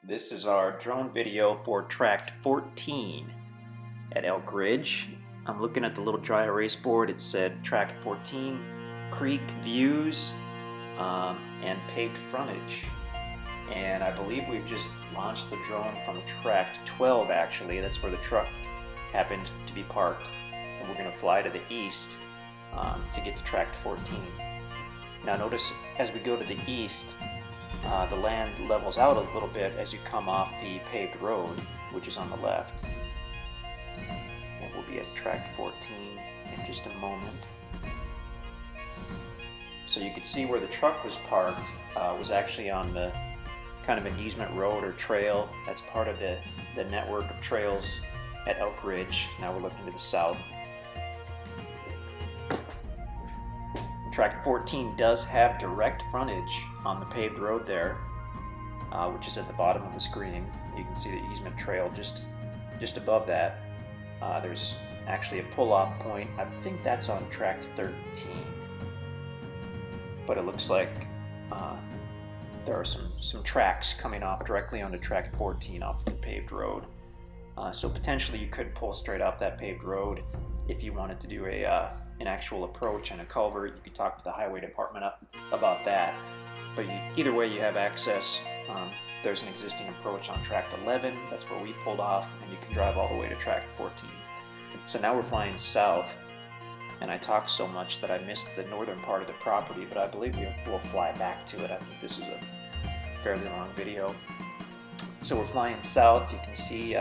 This is our drone video for Tract 14 at Elk Ridge. I'm looking at the little dry erase board. It said Tract 14, creek views, and paved frontage. And I believe we've just launched the drone from Tract 12 actually. That's where the truck happened to be parked. And we're going to fly to the east to get to Tract 14. Now notice as we go to the east, the land levels out a little bit as you come off the paved road, which is on the left. And we'll be at Tract 14 in just a moment. So you can see where the truck was parked was actually on the kind of an easement road or trail. That's part of the network of trails at Elk Ridge. Now we're looking to the south. Tract 14 does have direct frontage on the paved road there, which is at the bottom of the screen. You can see the easement trail just above that. There's actually a pull-off point. I think that's on Tract 13. But it looks like there are some tracks coming off directly onto Tract 14 off the paved road. So potentially you could pull straight off that paved road if you wanted to do an actual approach and a culvert. You could talk to the highway department about that. But either way, you have access. There's an existing approach on Tract 11. That's where we pulled off, and you can drive all the way to Tract 14. So now we're flying south, and I talked so much that I missed the northern part of the property, but I believe we'll fly back to it. I think this is a fairly long video. So we're flying south. You can see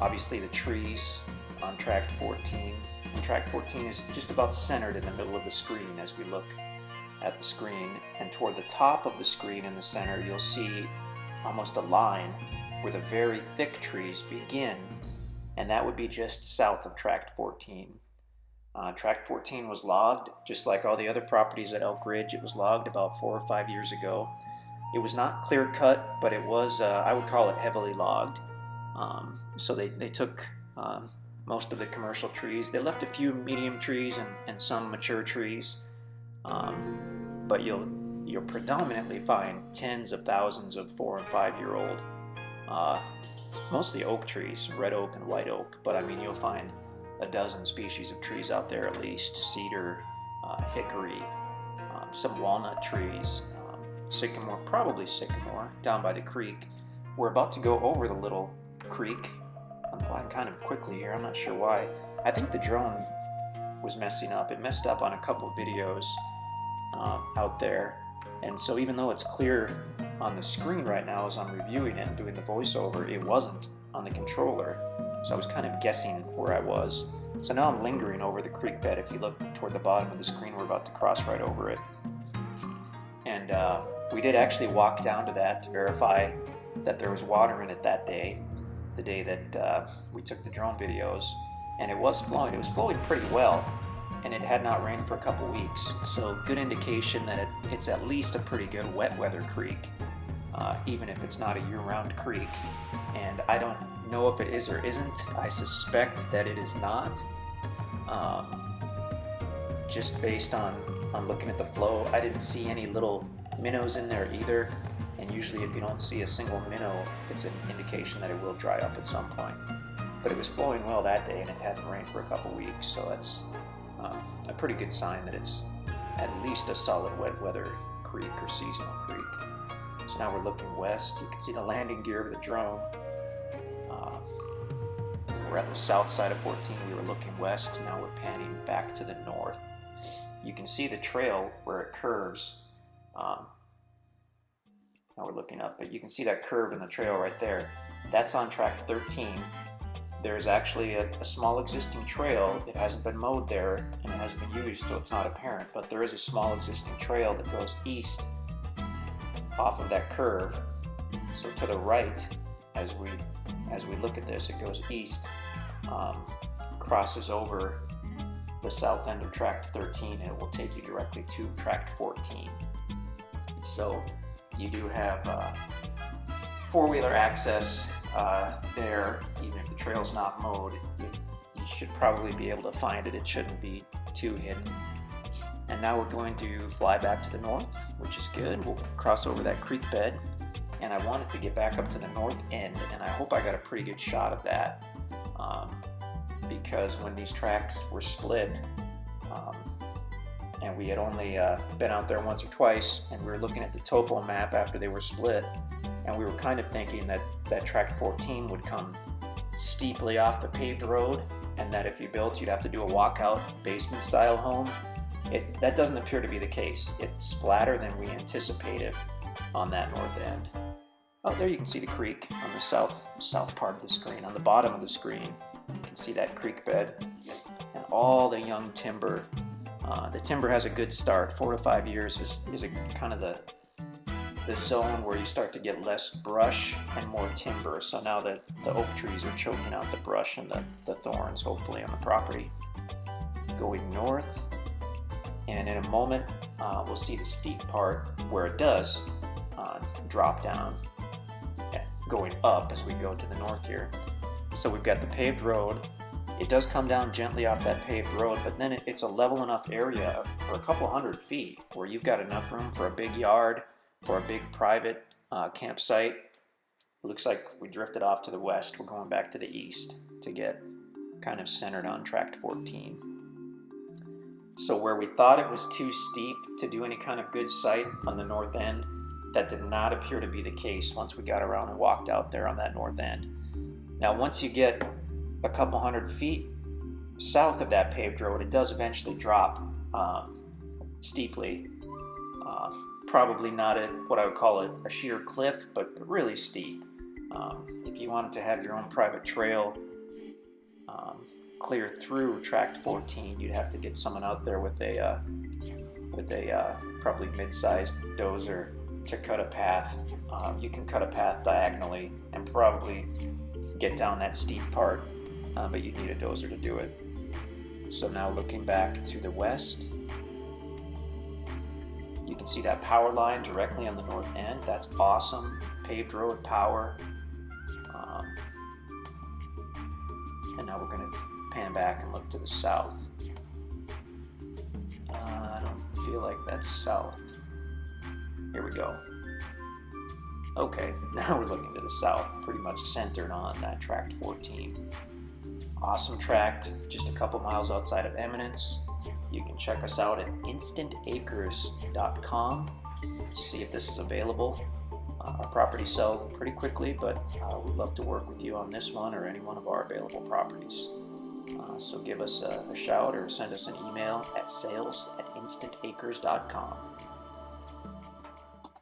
obviously the trees on Tract 14. And Tract 14 is just about centered in the middle of the screen as we look at the screen. And toward the top of the screen in the center, you'll see almost a line where the very thick trees begin, and that would be just south of Tract 14. Tract 14 was logged, just like all the other properties at Elk Ridge. It was logged about 4 or 5 years ago. It was not clear cut, but it was, I would call it heavily logged. So they took most of the commercial trees. They left a few medium trees and some mature trees, but you'll predominantly find tens of thousands of 4 and 5 year old, mostly oak trees, red oak and white oak. But I mean, you'll find a dozen species of trees out there at least: cedar, hickory, some walnut trees, sycamore, probably sycamore, down by the creek. We're about to go over the little creek. I'm flying kind of quickly here, I'm not sure why. I think the drone was messing up. It messed up on a couple of videos out there. And so even though it's clear on the screen right now as I'm reviewing it and doing the voiceover, it wasn't on the controller. So I was kind of guessing where I was. So now I'm lingering over the creek bed. If you look toward the bottom of the screen, we're about to cross right over it. And we did actually walk down to that to verify that there was water in it that day, the day that we took the drone videos, and it was flowing. It was flowing pretty well, and it had not rained for a couple weeks, so good indication that it's at least a pretty good wet weather creek, even if it's not a year-round creek. And I don't know if it is or isn't. I suspect that it is not, just based on looking at the flow. I didn't see any little minnows in there either. And usually if you don't see a single minnow, it's an indication that it will dry up at some point. But it was flowing well that day, and it hadn't rained for a couple weeks, so that's a pretty good sign that it's at least a solid wet weather creek or seasonal creek. So now we're looking west. You can see the landing gear of the drone. We're at the south side of 14. We were looking west. Now we're panning back to the north. You can see the trail where it curves. Now we're looking up, but you can see that curve in the trail right there. That's on Tract 13. There's actually a small existing trail. It hasn't been mowed there, and it hasn't been used, so it's not apparent, but there is a small existing trail that goes east off of that curve. So to the right, as we look at this, it goes east, crosses over the south end of Tract 13, and it will take you directly to Tract 14. So you do have four-wheeler access there. Even if the trail's not mowed, you should probably be able to find it. It shouldn't be too hidden. And now we're going to fly back to the north, which is good. We'll cross over that creek bed, and I wanted to get back up to the north end, and I hope I got a pretty good shot of that, because when these tracts were split, and we had only been out there once or twice, and we were looking at the topo map after they were split, and we were kind of thinking that Tract 14 would come steeply off the paved road, and that if you built, you'd have to do a walkout basement style home. That doesn't appear to be the case. It's flatter than we anticipated on that north end. Oh, there you can see the creek on the south part of the screen. On the bottom of the screen, you can see that creek bed and all the young timber. The timber has a good start. 4 to 5 years is a kind of the zone where you start to get less brush and more timber. So now that the oak trees are choking out the brush and the thorns, hopefully, on the property. Going north, and in a moment we'll see the steep part where it does drop down, going up as we go to the north here. So we've got the paved road. It does come down gently off that paved road, but then it's a level enough area for a couple hundred feet where you've got enough room for a big yard or a big private campsite. It looks like we drifted off to the west. We're going back to the east to get kind of centered on Tract 14. So where we thought it was too steep to do any kind of good site on the north end, that did not appear to be the case once we got around and walked out there on that north end. Now once you get a couple hundred feet south of that paved road, it does eventually drop steeply. Probably not at what I would call a sheer cliff, but really steep. If you wanted to have your own private trail clear through Tract 14, you'd have to get someone out there with a probably mid-sized dozer to cut a path. You can cut a path diagonally and probably get down that steep part, but you need a dozer to do it. So now looking back to the west, you can see that power line directly on the north end. That's awesome. Paved road power. And now we're going to pan back and look to the south. I don't feel like that's south. Here we go. Okay, now we're looking to the south, pretty much centered on that Tract 14. Awesome tract, just a couple miles outside of Eminence. You can check us out at InstantAcres.com to see if this is available. Our properties sell pretty quickly, but we'd love to work with you on this one or any one of our available properties. So give us a shout or send us an email at sales@instantacres.com.